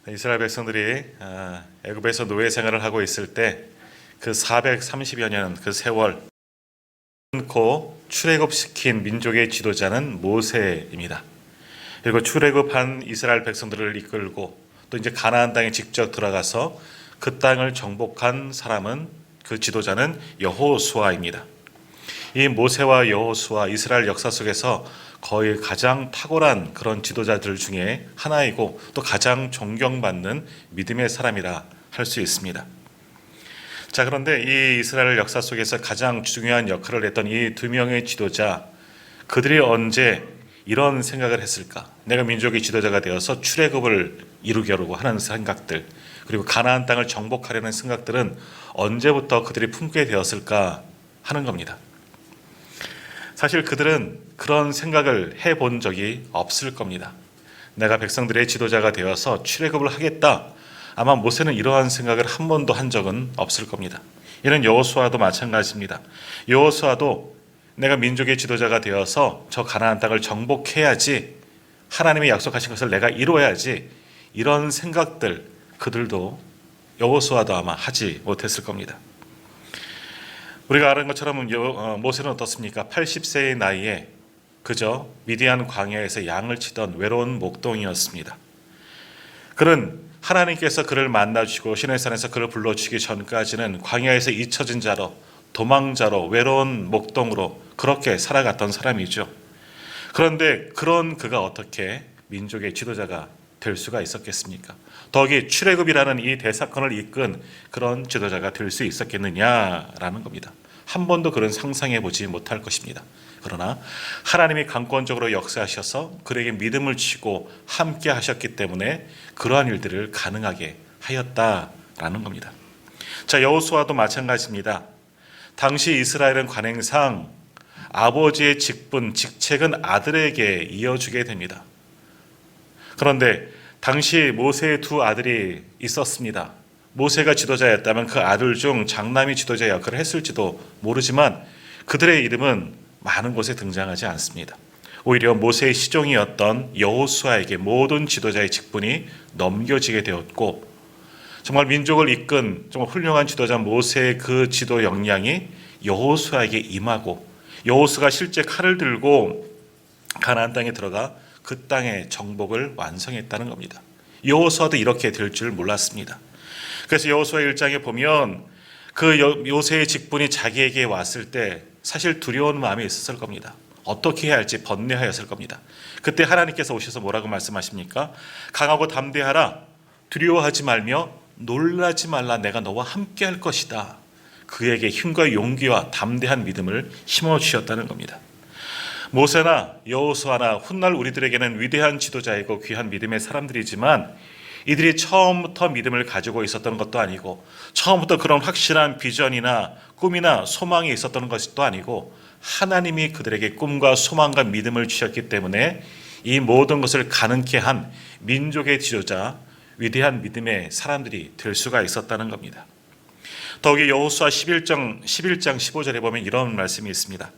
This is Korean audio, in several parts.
이스라엘 백성들이 애굽에서 노예 생활을 하고 있을 때 그 430여 년 그 세월 고 출애굽시킨 민족의 지도자는 모세입니다. 그리고 출애굽한 이스라엘 백성들을 이끌고 또 이제 가나안 땅에 직접 들어가서 그 땅을 정복한 사람은 그 지도자는 여호수아입니다. 이 모세와 여호수아 이스라엘 역사 속에서 거의 가장 탁월한 그런 지도자들 중에 하나이고 또 가장 존경받는 믿음의 사람이라 할 수 있습니다. 자, 그런데 이 이스라엘 역사 속에서 가장 중요한 역할을 했던 이 두 명의 지도자, 그들이 언제 이런 생각을 했을까? 내가 민족의 지도자가 되어서 출애굽을 이루려고 하는 생각들, 그리고 가나안 땅을 정복하려는 생각들은 언제부터 그들이 품게 되었을까 하는 겁니다. 사실 그들은 그런 생각을 해본 적이 없을 겁니다. 내가 백성들의 지도자가 되어서 출애굽을 하겠다. 아마 모세는 이러한 생각을 한 번도 한 적은 없을 겁니다. 이는 여호수아도 마찬가지입니다. 여호수아도 내가 민족의 지도자가 되어서 저 가나안 땅을 정복해야지, 하나님이 약속하신 것을 내가 이루어야지, 이런 생각들 그들도 여호수아도 아마 하지 못했을 겁니다. 우리가 아는 것처럼 모세는 어떻습니까? 80세의 나이에 그저 미디안 광야에서 양을 치던 외로운 목동이었습니다. 그는 하나님께서 그를 만나주시고 시내산에서 그를 불러주시기 전까지는 광야에서 잊혀진 자로, 도망자로, 외로운 목동으로 그렇게 살아갔던 사람이죠. 그런데 그런 그가 어떻게 민족의 지도자가 될 수가 있었겠습니까? 더욱이 출애굽이라는 이 대사건을 이끈 그런 지도자가 될 수 있었겠느냐라는 겁니다. 한 번도 그런 상상해 보지 못할 것입니다. 그러나 하나님이 강권적으로 역사하셔서 그에게 믿음을 주시고 함께 하셨기 때문에 그러한 일들을 가능하게 하였다라는 겁니다. 자, 여호수아도 마찬가지입니다. 당시 이스라엘은 관행상 아버지의 직분, 직책은 아들에게 이어주게 됩니다. 그런데 당시 모세의 두 아들이 있었습니다. 모세가 지도자였다면 그 아들 중 장남이 지도자 역할을 했을지도 모르지만 그들의 이름은 많은 곳에 등장하지 않습니다. 오히려 모세의 시종이었던 여호수아에게 모든 지도자의 직분이 넘겨지게 되었고, 정말 민족을 이끈 정말 훌륭한 지도자 모세의 그 지도 역량이 여호수아에게 임하고, 여호수아가 실제 칼을 들고 가나안 땅에 들어가 그 땅의 정복을 완성했다는 겁니다. 여호수아도 이렇게 될 줄 몰랐습니다. 그래서 여호수아 1장에 보면 그 모세의 직분이 자기에게 왔을 때 사실 두려운 마음이 있었을 겁니다. 어떻게 해야 할지 번뇌하였을 겁니다. 그때 하나님께서 오셔서 뭐라고 말씀하십니까? 강하고 담대하라. 두려워하지 말며 놀라지 말라. 내가 너와 함께 할 것이다. 그에게 힘과 용기와 담대한 믿음을 심어주셨다는 겁니다. 모세나 여호수아나 훗날 우리들에게는 위대한 지도자이고 귀한 믿음의 사람들이지만 이들이 처음부터 믿음을 가지고 있었던 것도 아니고 처음부터 그런 확실한 비전이나 꿈이나 소망이 있었던 것도 아니고 하나님이 그들에게 꿈과 소망과 믿음을 주셨기 때문에 이 모든 것을 가능케 한 민족의 지도자, 위대한 믿음의 사람들이 될 수가 있었다는 겁니다. 더욱이 여호수아 11장 15절에 보면 이런 말씀이 있습니다.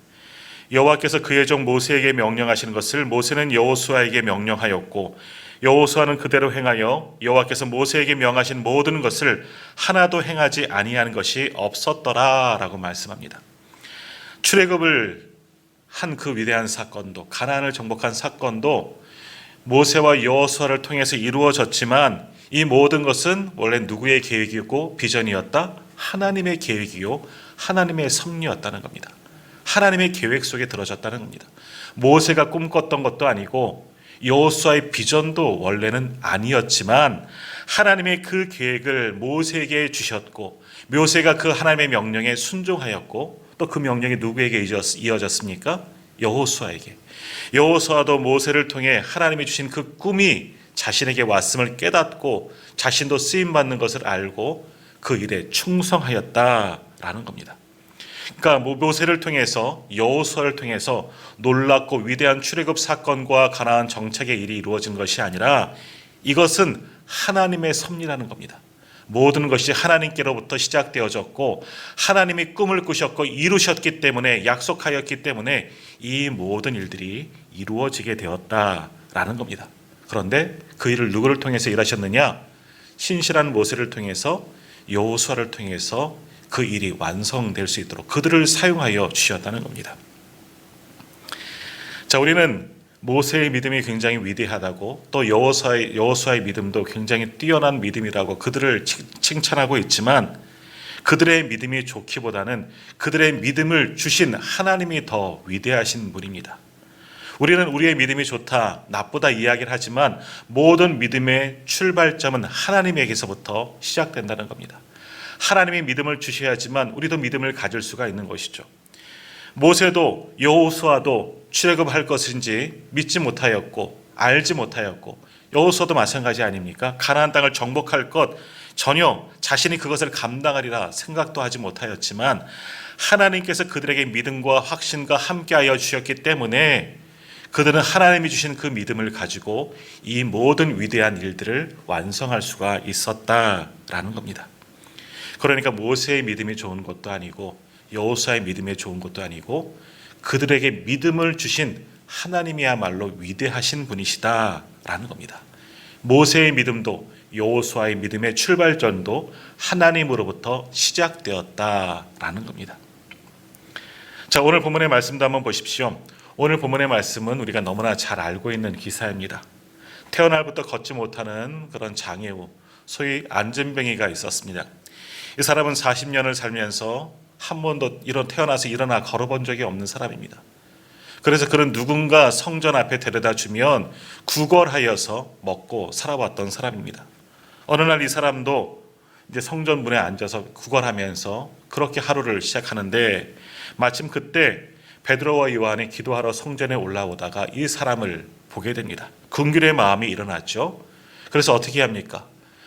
여호와께서 그의 종 모세에게 명령하시는 것을 모세는 여호수아에게 명령하였고 여호수아는 그대로 행하여 여호와께서 모세에게 명하신 모든 것을 하나도 행하지 아니한 것이 없었더라라고 말씀합니다. 출애굽을 한 그 위대한 사건도, 가나안을 정복한 사건도 모세와 여호수아를 통해서 이루어졌지만 이 모든 것은 원래 누구의 계획이고 비전이었다? 하나님의 계획이요 하나님의 섭리였다는 겁니다. 하나님의 계획 속에 들어졌다는 겁니다. 모세가 꿈꿨던 것도 아니고 여호수아의 비전도 원래는 아니었지만 하나님의 그 계획을 모세에게 주셨고 모세가 그 하나님의 명령에 순종하였고 또 그 명령이 누구에게 이어졌습니까? 여호수아에게. 여호수아도 모세를 통해 하나님이 주신 그 꿈이 자신에게 왔음을 깨닫고 자신도 쓰임받는 것을 알고 그 일에 충성하였다라는 겁니다. 그러니까 모세를 통해서 여호수아를 통해서 놀랍고 위대한 출애굽 사건과 가나안 정착의 일이 이루어진 것이 아니라 이것은 하나님의 섭리라는 겁니다. 모든 것이 하나님께로부터 시작되어졌고 하나님이 꿈을 꾸셨고 이루셨기 때문에 약속하였기 때문에 이 모든 일들이 이루어지게 되었다라는 겁니다. 그런데 그 일을 누구를 통해서 일하셨느냐? 신실한 모세를 통해서 여호수아를 통해서 그 일이 완성될 수 있도록 그들을 사용하여 주셨다는 겁니다. 자, 우리는 모세의 믿음이 굉장히 위대하다고 또 여호수아의 믿음도 굉장히 뛰어난 믿음이라고 그들을 칭찬하고 있지만 그들의 믿음이 좋기보다는 그들의 믿음을 주신 하나님이 더 위대하신 분입니다. 우리는 우리의 믿음이 좋다, 나쁘다 이야기를 하지만 모든 믿음의 출발점은 하나님에게서부터 시작된다는 겁니다. 하나님이 믿음을 주셔야지만 우리도 믿음을 가질 수가 있는 것이죠. 모세도 여호수아도 출애굽할 것인지 믿지 못하였고 알지 못하였고 여호수아도 마찬가지 아닙니까? 가나안 땅을 정복할 것 전혀 자신이 그것을 감당하리라 생각도 하지 못하였지만 하나님께서 그들에게 믿음과 확신과 함께하여 주셨기 때문에 그들은 하나님이 주신 그 믿음을 가지고 이 모든 위대한 일들을 완성할 수가 있었다라는 겁니다. 그러니까 모세의 믿음이 좋은 것도 아니고 여호수아의 믿음이 좋은 것도 아니고 그들에게 믿음을 주신 하나님이야말로 위대하신 분이시다라는 겁니다. 모세의 믿음도 여호수아의 믿음의 출발점도 하나님으로부터 시작되었다라는 겁니다. 자, 오늘 본문의 말씀도 한번 보십시오. 오늘 본문의 말씀은 우리가 너무나 잘 알고 있는 기사입니다. 태어날부터 걷지 못하는 그런 장애우, 소위 안진뱅이가 있었습니다. 이 사람은 40년을 살면서 한 번도 태어나서 일어나 걸어본 적이 없는 사람입니다. 그래서 그는 누군가 성전 앞에 데려다 주면 구걸하여서 먹고 살아왔던 사람입니다. 어느 날 이 사람도 이제 성전 문에 앉아서 구걸하면서 그렇게 하루를 시작하는데 마침 그때 베드로와 요한이 기도하러 성전에 올라오다가 이 사람을 보게 됩니다. 긍휼의 마음이 일어났죠. 그래서 어떻게 합니까?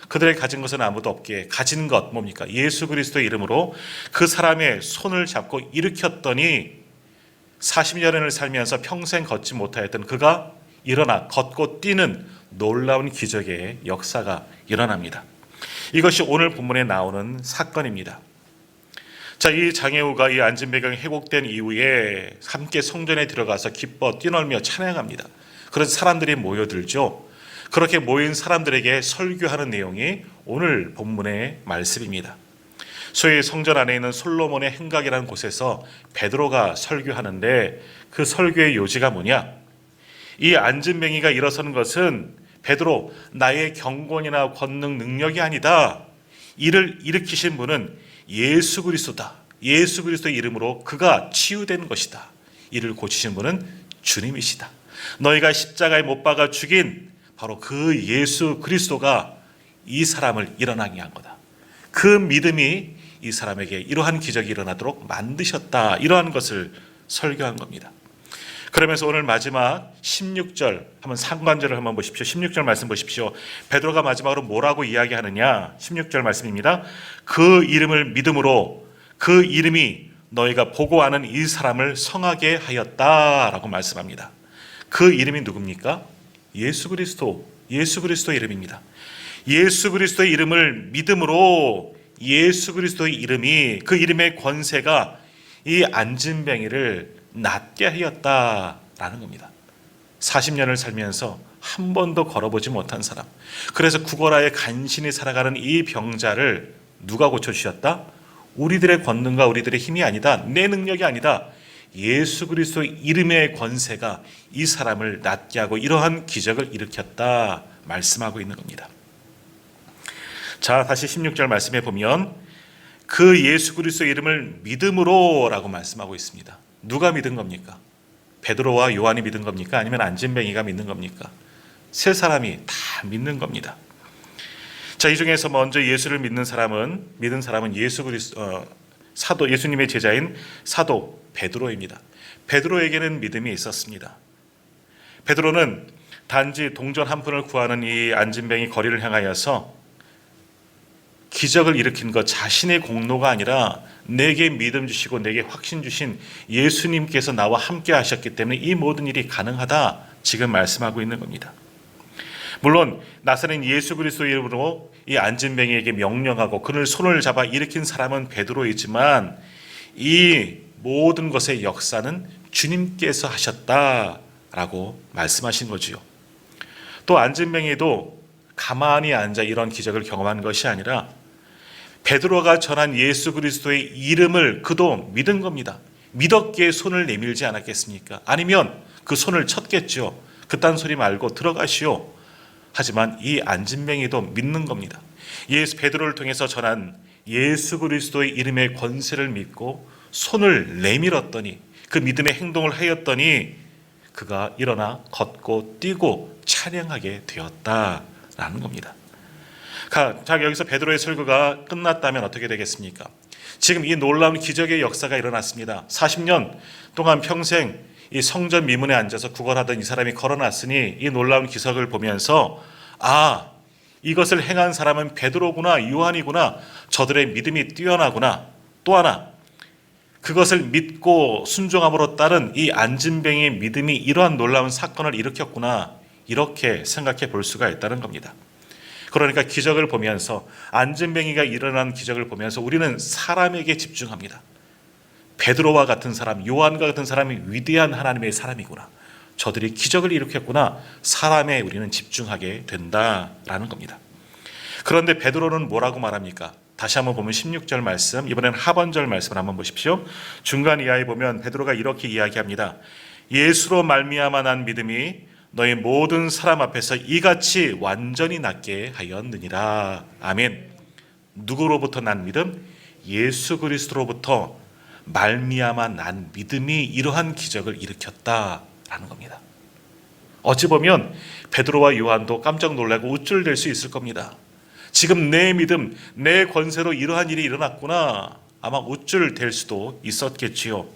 그들이 가진 것은 아무도 없기에 가진 것 뭡니까? 예수 그리스도의 이름으로 그 사람의 손을 잡고 일으켰더니 40년을 살면서 평생 걷지 못하였던 그가 일어나 걷고 뛰는 놀라운 기적의 역사가 일어납니다. 이것이 오늘 본문에 나오는 사건입니다. 자, 이 장애우가 이 안진뱅이가 회복된 이후에 함께 성전에 들어가서 기뻐 뛰놀며 찬양합니다. 그래서 사람들이 모여들죠. 그렇게 모인 사람들에게 설교하는 내용이 오늘 본문의 말씀입니다. 소위 성전 안에 있는 솔로몬의 행각이라는 곳에서 베드로가 설교하는데 그 설교의 요지가 뭐냐? 이 안진뱅이가 일어서는 것은 베드로, 나의 경건이나 권능 능력이 아니다. 이를 일으키신 분은 예수 그리스도다. 예수 그리스도의 이름으로 그가 치유된 것이다. 이를 고치신 분은 주님이시다. 너희가 십자가에 못 박아 죽인 바로 그 예수 그리스도가 이 사람을 일어나게 한 거다. 그 믿음이 이 사람에게 이러한 기적이 일어나도록 만드셨다. 이러한 것을 설교한 겁니다. 그러면서 오늘 마지막 16절 한번 상관절을 한번 보십시오. 16절 말씀 보십시오. 베드로가 마지막으로 뭐라고 이야기하느냐? 16절 말씀입니다. 그 이름을 믿음으로 그 이름이 너희가 보고 아는 이 사람을 성하게 하였다라고 말씀합니다. 그 이름이 누굽니까? 예수 그리스도, 예수 그리스도의 이름입니다. 예수 그리스도의 이름을 믿음으로 예수 그리스도의 이름이 그 이름의 권세가 이 안진뱅이를 낫게 하였다라는 겁니다. 40년을 살면서 한 번도 걸어보지 못한 사람, 그래서 구걸하에 간신히 살아가는 이 병자를 누가 고쳐주셨다? 우리들의 권능과 우리들의 힘이 아니다. 내 능력이 아니다. 예수 그리스도의 이름의 권세가 이 사람을 낫게 하고 이러한 기적을 일으켰다 말씀하고 있는 겁니다. 자, 다시 16절 말씀해 보면 그 예수 그리스도의 이름을 믿음으로 라고 말씀하고 있습니다. 누가 믿은 겁니까? 베드로와 요한이 믿은 겁니까? 아니면 안진뱅이가 믿는 겁니까? 세 사람이 다 믿는 겁니다. 자, 이 중에서 먼저 예수를 믿는 사람은 예수 그리스도 사도 예수님의 제자인 사도 베드로입니다. 베드로에게는 믿음이 있었습니다. 베드로는 단지 동전 한 푼을 구하는 이 안진뱅이 거리를 향하여서 기적을 일으킨 것 자신의 공로가 아니라 내게 믿음 주시고 내게 확신 주신 예수님께서 나와 함께 하셨기 때문에 이 모든 일이 가능하다 지금 말씀하고 있는 겁니다. 물론 나사렛 예수 그리스도의 이름으로 이 안진뱅이에게 명령하고 그를 손을 잡아 일으킨 사람은 베드로이지만 이 모든 것의 역사는 주님께서 하셨다라고 말씀하신 거지요. 또 안진뱅이도 가만히 앉아 이런 기적을 경험한 것이 아니라 베드로가 전한 예수 그리스도의 이름을 그도 믿은 겁니다. 믿었기에 손을 내밀지 않았겠습니까? 아니면 그 손을 쳤겠죠. 그딴 소리 말고 들어가시오. 하지만 이 안진뱅이도 믿는 겁니다. 베드로를 통해서 전한 예수 그리스도의 이름의 권세를 믿고 손을 내밀었더니, 그 믿음의 행동을 하였더니 그가 일어나 걷고 뛰고 찬양하게 되었다라는 겁니다. 자, 여기서 베드로의 설교가 끝났다면 어떻게 되겠습니까? 지금 이 놀라운 기적의 역사가 일어났습니다. 40년 동안 평생 이 성전 미문에 앉아서 구걸하던 이 사람이 걸어났으니 이 놀라운 기적을 보면서 이것을 행한 사람은 베드로구나, 요한이구나, 저들의 믿음이 뛰어나구나. 또 하나, 그것을 믿고 순종함으로 따른 이 안진뱅이의 믿음이 이러한 놀라운 사건을 일으켰구나, 이렇게 생각해 볼 수가 있다는 겁니다. 그러니까 기적을 보면서, 안진뱅이가 일어난 기적을 보면서 우리는 사람에게 집중합니다. 베드로와 같은 사람, 요한과 같은 사람이 위대한 하나님의 사람이구나, 저들이 기적을 일으켰구나, 사람에 우리는 집중하게 된다라는 겁니다. 그런데 베드로는 뭐라고 말합니까? 다시 한번 보면 16절 말씀, 이번엔 하반절 말씀을 한번 보십시오. 중간 이하에 보면 베드로가 이렇게 이야기합니다. 예수로 말미암아 난 믿음이 너희 모든 사람 앞에서 이같이 완전히 낫게 하였느니라. 아멘. 누구로부터 난 믿음? 예수 그리스도로부터 말미암아 난 믿음이 이러한 기적을 일으켰다라는 겁니다. 어찌 보면 베드로와 요한도 깜짝 놀라고 우쭐댈 수 있을 겁니다. 지금 내 믿음, 내 권세로 이러한 일이 일어났구나, 아마 우쭐댈 수도 있었겠지요.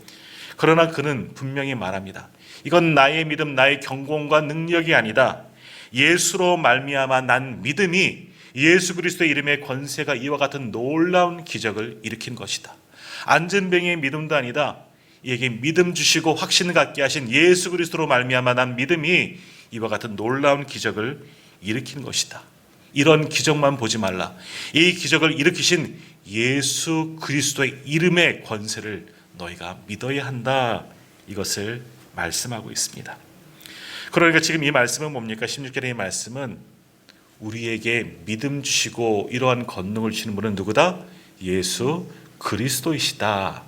그러나 그는 분명히 말합니다. 이건 나의 믿음, 나의 경공과 능력이 아니다. 예수로 말미암아 난 믿음이 예수 그리스도의 이름의 권세가 이와 같은 놀라운 기적을 일으킨 것이다. 안진뱅이의 믿음도 아니다. 이에게 믿음 주시고 확신 갖게 하신 예수 그리스도로 말미암아 난 믿음이 이와 같은 놀라운 기적을 일으킨 것이다. 이런 기적만 보지 말라. 이 기적을 일으키신 예수 그리스도의 이름의 권세를 너희가 믿어야 한다. 이것을 말씀하고 있습니다. 그러니까 지금 이 말씀은 뭡니까? 16절의 이 말씀은 우리에게 믿음 주시고 이러한 권능을 주시는 분은 누구다? 예수 그리스도이시다.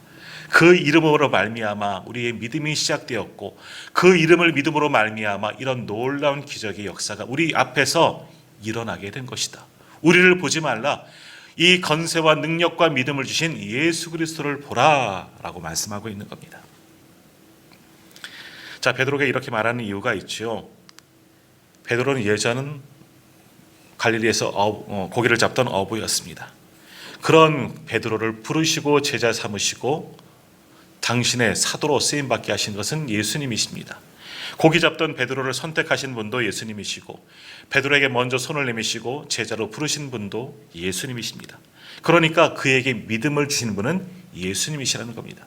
그 이름으로 말미암아 우리의 믿음이 시작되었고, 그 이름을 믿음으로 말미암아 이런 놀라운 기적의 역사가 우리 앞에서 일어나게 된 것이다. 우리를 보지 말라. 이 권세와 능력과 믿음을 주신 예수 그리스도를 보라라고 말씀하고 있는 겁니다. 자, 베드로가 이렇게 말하는 이유가 있죠. 베드로는 예전은 갈릴리에서 고기를 잡던 어부였습니다. 그런 베드로를 부르시고 제자 삼으시고 당신의 사도로 쓰임받게 하신 것은 예수님이십니다. 고기 잡던 베드로를 선택하신 분도 예수님이시고, 베드로에게 먼저 손을 내미시고 제자로 부르신 분도 예수님이십니다. 그러니까 그에게 믿음을 주신 분은 예수님이시라는 겁니다.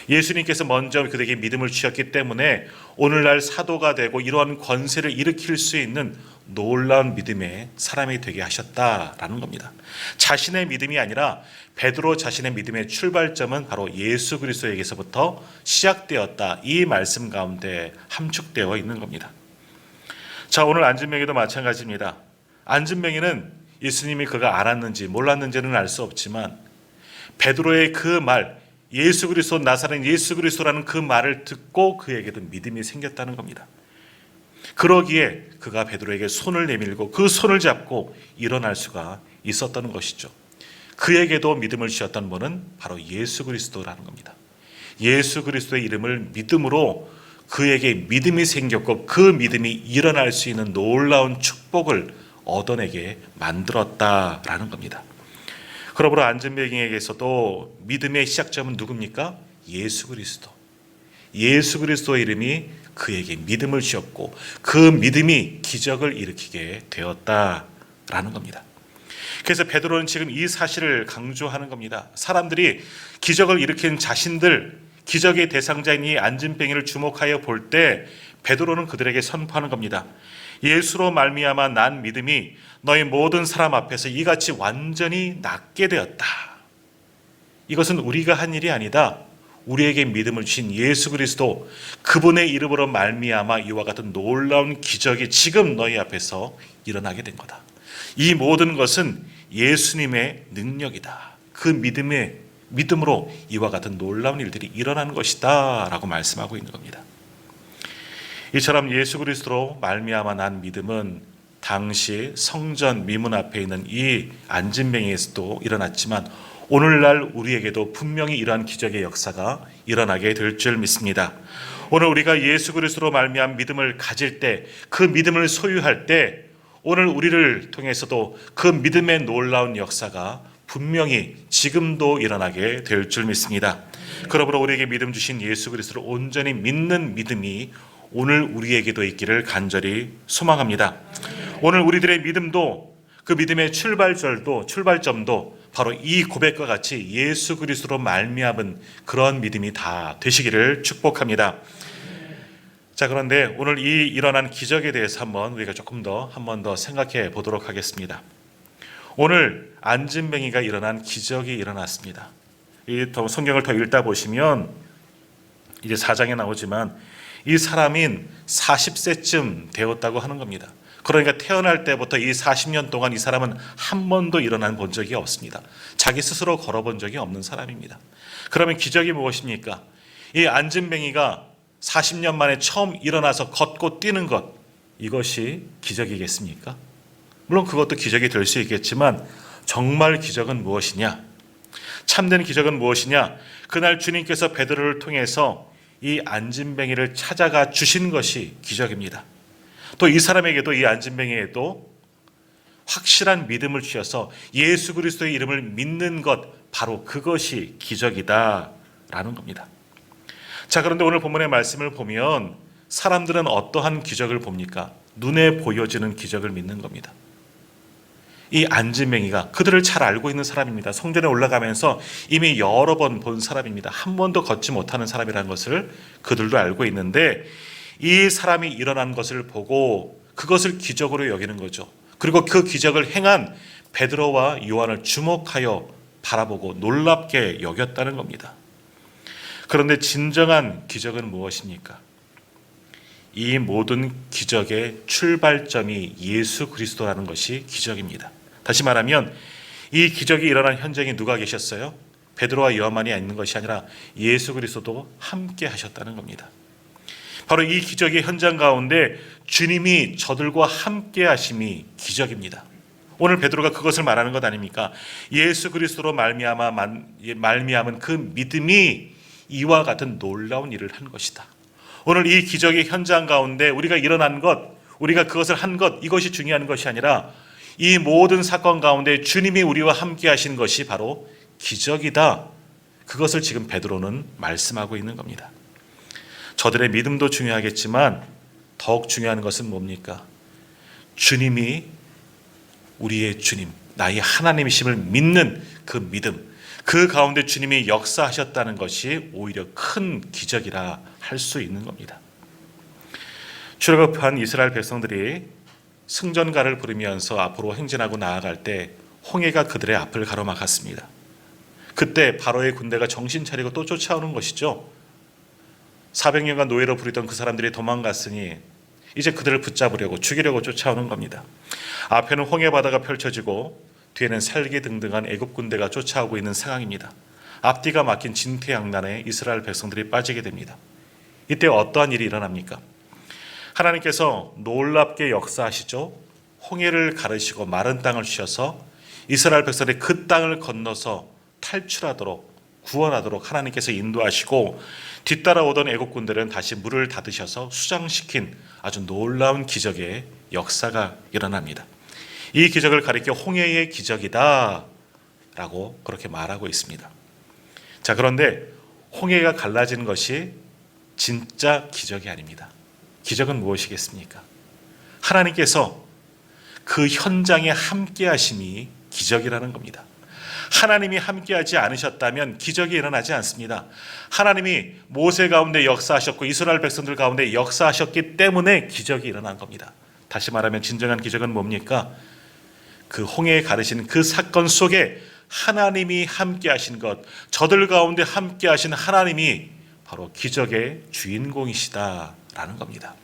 예수님께서 먼저 그에게 믿음을 주셨기 때문에 오늘날 사도가 되고 이러한 권세를 일으킬 수 있는 놀라운 믿음의 사람이 되게 하셨다라는 겁니다. 자신의 믿음이 아니라 베드로 자신의 믿음의 출발점은 바로 예수 그리스도에게서부터 시작되었다. 이 말씀 가운데 함축되어 있는 겁니다. 자, 오늘 안진뱅이도 마찬가지입니다. 안진뱅이는 예수님이 그가 알았는지 몰랐는지는 알 수 없지만 베드로의 그 말, 예수 그리스도, 나사렛 예수 그리스도라는 그 말을 듣고 그에게도 믿음이 생겼다는 겁니다. 그러기에 그가 베드로에게 손을 내밀고 그 손을 잡고 일어날 수가 있었다는 것이죠. 그에게도 믿음을 주셨던 분은 바로 예수 그리스도라는 겁니다. 예수 그리스도의 이름을 믿음으로 그에게 믿음이 생겼고 그 믿음이 일어날 수 있는 놀라운 축복을 얻어내게 만들었다라는 겁니다. 그러므로 안진뱅이에게서도 믿음의 시작점은 누굽니까? 예수 그리스도. 예수 그리스도의 이름이 그에게 믿음을 주었고 그 믿음이 기적을 일으키게 되었다라는 겁니다. 그래서 베드로는 지금 이 사실을 강조하는 겁니다. 사람들이 기적을 일으킨 자신들, 기적의 대상자인 이 안진뱅이를 주목하여 볼 때 베드로는 그들에게 선포하는 겁니다. 예수로 말미암아 난 믿음이 너희 모든 사람 앞에서 이같이 완전히 낫게 되었다. 이것은 우리가 한 일이 아니다. 우리에게 믿음을 주신 예수 그리스도, 그분의 이름으로 말미암아 이와 같은 놀라운 기적이 지금 너희 앞에서 일어나게 된 거다. 이 모든 것은 예수님의 능력이다. 그 믿음으로 이와 같은 놀라운 일들이 일어난 것이다 라고 말씀하고 있는 겁니다. 이처럼 예수 그리스도로 말미암아 난 믿음은 당시 성전 미문 앞에 있는 이 안진뱅이에서도 일어났지만 오늘날 우리에게도 분명히 이러한 기적의 역사가 일어나게 될 줄 믿습니다. 오늘 우리가 예수 그리스도로 말미암은 믿음을 가질 때, 그 믿음을 소유할 때 오늘 우리를 통해서도 그 믿음의 놀라운 역사가 분명히 지금도 일어나게 될 줄 믿습니다. 그러므로 우리에게 믿음 주신 예수 그리스도를 온전히 믿는 믿음이 오늘 우리에게도 있기를 간절히 소망합니다. 오늘 우리들의 믿음도, 그 믿음의 출발점도 바로 이 고백과 같이 예수 그리스도로 말미암은 그런 믿음이 다 되시기를 축복합니다. 자, 그런데 오늘 이 일어난 기적에 대해서 우리가 한 번 더 생각해 보도록 하겠습니다. 오늘 안진뱅이가 일어난 기적이 일어났습니다. 이 성경을 더 읽다 보시면 이제 4장에 나오지만 이 사람인 40세쯤 되었다고 하는 겁니다. 그러니까 태어날 때부터 이 40년 동안 이 사람은 한 번도 일어나 본 적이 없습니다. 자기 스스로 걸어본 적이 없는 사람입니다. 그러면 기적이 무엇입니까? 이 안진뱅이가 40년 만에 처음 일어나서 걷고 뛰는 것, 이것이 기적이겠습니까? 물론 그것도 기적이 될 수 있겠지만 정말 기적은 무엇이냐? 참된 기적은 무엇이냐? 그날 주님께서 베드로를 통해서 이 안진뱅이를 찾아가 주신 것이 기적입니다. 또 이 사람에게도, 이 안진뱅이에도 확실한 믿음을 주셔서 예수 그리스도의 이름을 믿는 것, 바로 그것이 기적이다라는 겁니다. 자, 그런데 오늘 본문의 말씀을 보면 사람들은 어떠한 기적을 봅니까? 눈에 보여지는 기적을 믿는 겁니다. 이 안진뱅이가 그들을 잘 알고 있는 사람입니다. 성전에 올라가면서 이미 여러 번 본 사람입니다. 한 번도 걷지 못하는 사람이라는 것을 그들도 알고 있는데 이 사람이 일어난 것을 보고 그것을 기적으로 여기는 거죠. 그리고 그 기적을 행한 베드로와 요한을 주목하여 바라보고 놀랍게 여겼다는 겁니다. 그런데 진정한 기적은 무엇입니까? 이 모든 기적의 출발점이 예수 그리스도라는 것이 기적입니다. 다시 말하면 이 기적이 일어난 현장에 누가 계셨어요? 베드로와 요한만이 있는 것이 아니라 예수 그리스도도 함께 하셨다는 겁니다. 바로 이 기적의 현장 가운데 주님이 저들과 함께 하심이 기적입니다. 오늘 베드로가 그것을 말하는 것 아닙니까? 예수 그리스도로 말미암은 그 믿음이 이와 같은 놀라운 일을 한 것이다. 오늘 이 기적의 현장 가운데 우리가 일어난 것, 우리가 그것을 한 것, 이것이 중요한 것이 아니라 이 모든 사건 가운데 주님이 우리와 함께 하신 것이 바로 기적이다. 그것을 지금 베드로는 말씀하고 있는 겁니다. 저들의 믿음도 중요하겠지만 더욱 중요한 것은 뭡니까? 주님이 우리의 주님, 나의 하나님이심을 믿는 그 믿음, 그 가운데 주님이 역사하셨다는 것이 오히려 큰 기적이라 할 수 있는 겁니다. 출애굽한 이스라엘 백성들이 승전가를 부르면서 앞으로 행진하고 나아갈 때 홍해가 그들의 앞을 가로막았습니다. 그때 바로의 군대가 정신 차리고 또 쫓아오는 것이죠. 400년간 노예로 부리던 그 사람들이 도망갔으니 이제 그들을 붙잡으려고 죽이려고 쫓아오는 겁니다. 앞에는 홍해 바다가 펼쳐지고 뒤에는 살기등등한 애굽 군대가 쫓아오고 있는 상황입니다. 앞뒤가 막힌 진퇴양난에 이스라엘 백성들이 빠지게 됩니다. 이때 어떠한 일이 일어납니까? 하나님께서 놀랍게 역사하시죠. 홍해를 가르시고 마른 땅을 주셔서 이스라엘 백성들이 그 땅을 건너서 탈출하도록, 구원하도록 하나님께서 인도하시고 뒤따라오던 애국 군대는 다시 물을 닫으셔서 수장시킨 아주 놀라운 기적의 역사가 일어납니다. 이 기적을 가리켜 홍해의 기적이다 라고 그렇게 말하고 있습니다. 자, 그런데 홍해가 갈라지는 것이 진짜 기적이 아닙니다. 기적은 무엇이겠습니까? 하나님께서 그 현장에 함께 하심이 기적이라는 겁니다. 하나님이 함께하지 않으셨다면 기적이 일어나지 않습니다. 하나님이 모세 가운데 역사하셨고 이스라엘 백성들 가운데 역사하셨기 때문에 기적이 일어난 겁니다. 다시 말하면 진정한 기적은 뭡니까? 그 홍해에 가르신 그 사건 속에 하나님이 함께하신 것, 저들 가운데 함께하신 하나님이 바로 기적의 주인공이시다라는 겁니다.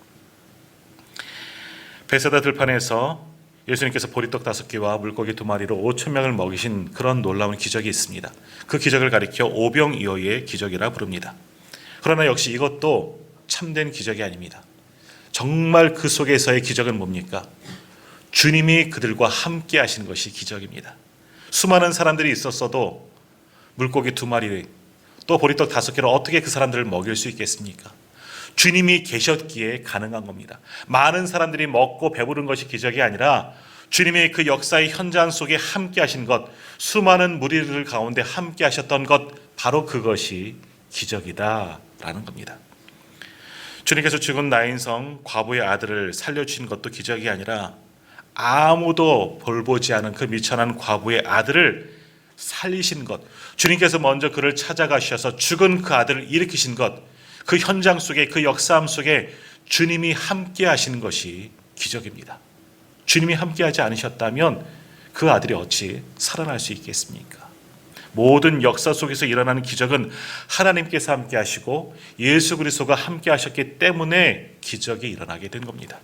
베세다 들판에서 예수님께서 보리떡 5개와 물고기 2마리로 5천 명을 먹이신 그런 놀라운 기적이 있습니다. 그 기적을 가리켜 오병이어의 기적이라 부릅니다. 그러나 역시 이것도 참된 기적이 아닙니다. 정말 그 속에서의 기적은 뭡니까? 주님이 그들과 함께 하신 것이 기적입니다. 수많은 사람들이 있었어도 물고기 2마리 또 보리떡 5개로 어떻게 그 사람들을 먹일 수 있겠습니까? 주님이 계셨기에 가능한 겁니다. 많은 사람들이 먹고 배부른 것이 기적이 아니라 주님의 그 역사의 현장 속에 함께 하신 것, 수많은 무리들 가운데 함께 하셨던 것, 바로 그것이 기적이다라는 겁니다. 주님께서 죽은 나인성 과부의 아들을 살려주신 것도 기적이 아니라 아무도 볼보지 않은 그 미천한 과부의 아들을 살리신 것, 주님께서 먼저 그를 찾아가셔서 죽은 그 아들을 일으키신 것, 그 현장 속에, 그 역사함 속에 주님이 함께 하신 것이 기적입니다. 주님이 함께 하지 않으셨다면 그 아들이 어찌 살아날 수 있겠습니까? 모든 역사 속에서 일어나는 기적은 하나님께서 함께 하시고 예수 그리스도가 함께 하셨기 때문에 기적이 일어나게 된 겁니다.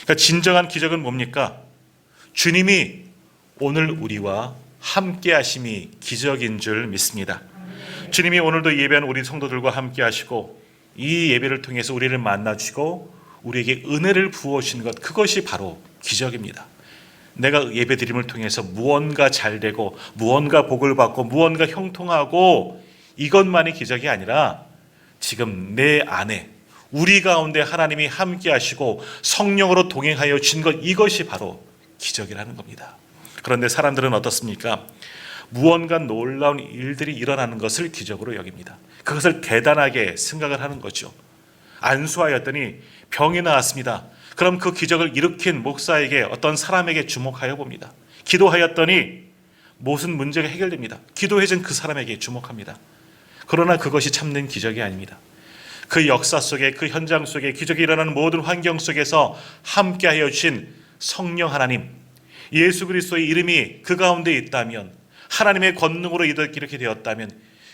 그러니까 진정한 기적은 뭡니까? 주님이 오늘 우리와 함께 하심이 기적인 줄 믿습니다. 주님이 오늘도 예배한 우리 성도들과 함께 하시고 이 예배를 통해서 우리를 만나주시고 우리에게 은혜를 부어주시는 것, 그것이 바로 기적입니다. 내가 예배드림을 통해서 무언가 잘되고 무언가 복을 받고 무언가 형통하고 이것만이 기적이 아니라 지금 내 안에 우리 가운데 하나님이 함께 하시고 성령으로 동행하여 주신 것, 이것이 바로 기적이라는 겁니다. 그런데 사람들은 어떻습니까? 무언가 놀라운 일들이 일어나는 것을 기적으로 여깁니다. 그것을 대단하게 생각을 하는 거죠. 안수하였더니 병이 나았습니다. 그럼 그 기적을 일으킨 목사에게, 어떤 사람에게 주목하여 봅니다. 기도하였더니 무슨 문제가 해결됩니다. 기도해준 그 사람에게 주목합니다. 그러나 그것이 참된 기적이 아닙니다. 그 역사 속에, 그 현장 속에, 기적이 일어나는 모든 환경 속에서 함께하여 주신 성령 하나님, 예수 그리스도의 이름이 그 가운데 있다면, 하나님의 권능으로 이렇게 되었다면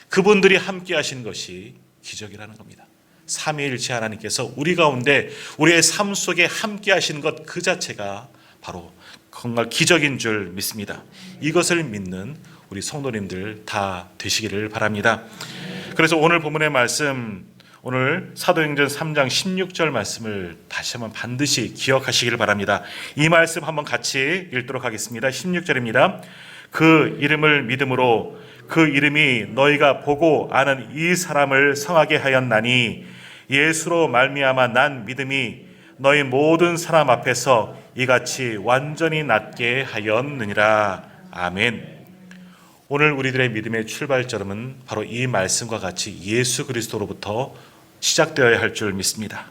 그분들이 함께 하신 것이 기적이라는 겁니다. 삼위일체 하나님께서 우리 가운데 우리의 삶 속에 함께 하신 것, 그 자체가 바로 정말 기적인 줄 믿습니다. 이것을 믿는 우리 성도님들 다 되시기를 바랍니다. 그래서 오늘 본문의 말씀, 오늘 사도행전 3장 16절 말씀을 다시 한번 반드시 기억하시기를 바랍니다. 이 말씀 한번 같이 읽도록 하겠습니다. 16절입니다. 그 이름을 믿음으로 그 이름이 너희가 보고 아는 이 사람을 성하게 하였나니 예수로 말미암아 난 믿음이 너희 모든 사람 앞에서 이같이 완전히 낫게 하였느니라. 아멘. 오늘 우리들의 믿음의 출발점은 바로 이 말씀과 같이 예수 그리스도로부터 시작되어야 할 줄 믿습니다.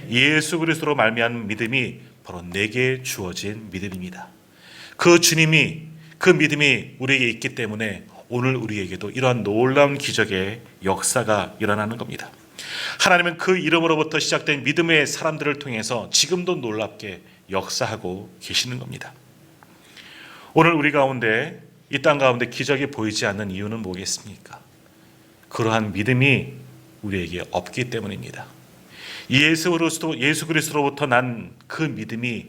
예수 그리스도로 말미암은 믿음이 바로 내게 주어진 믿음입니다. 그 주님이, 그 믿음이 우리에게 있기 때문에 오늘 우리에게도 이러한 놀라운 기적의 역사가 일어나는 겁니다. 하나님은 그 이름으로부터 시작된 믿음의 사람들을 통해서 지금도 놀랍게 역사하고 계시는 겁니다. 오늘 우리 가운데, 이 땅 가운데 기적이 보이지 않는 이유는 뭐겠습니까? 그러한 믿음이 우리에게 없기 때문입니다. 예수 그리스도로부터 난 그 믿음이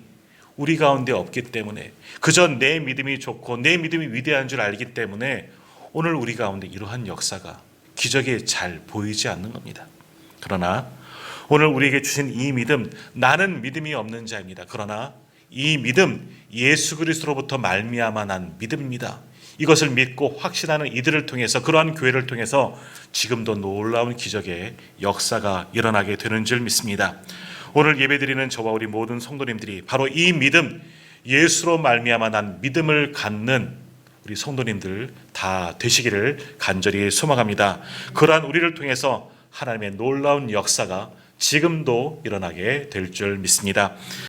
우리 가운데 없기 때문에, 그저 내 믿음이 좋고 내 믿음이 위대한 줄 알기 때문에 오늘 우리 가운데 이러한 역사가, 기적이 잘 보이지 않는 겁니다. 그러나 오늘 우리에게 주신 이 믿음, 나는 믿음이 없는 자입니다. 그러나 이 믿음, 예수 그리스도로부터 말미암아 난 믿음입니다. 이것을 믿고 확신하는 이들을 통해서, 그러한 교회를 통해서 지금도 놀라운 기적의 역사가 일어나게 되는 줄 믿습니다. 오늘 예배드리는 저와 우리 모든 성도님들이 바로 이 믿음, 예수로 말미암아 난 믿음을 갖는 우리 성도님들 다 되시기를 간절히 소망합니다. 그러한 우리를 통해서 하나님의 놀라운 역사가 지금도 일어나게 될 줄 믿습니다.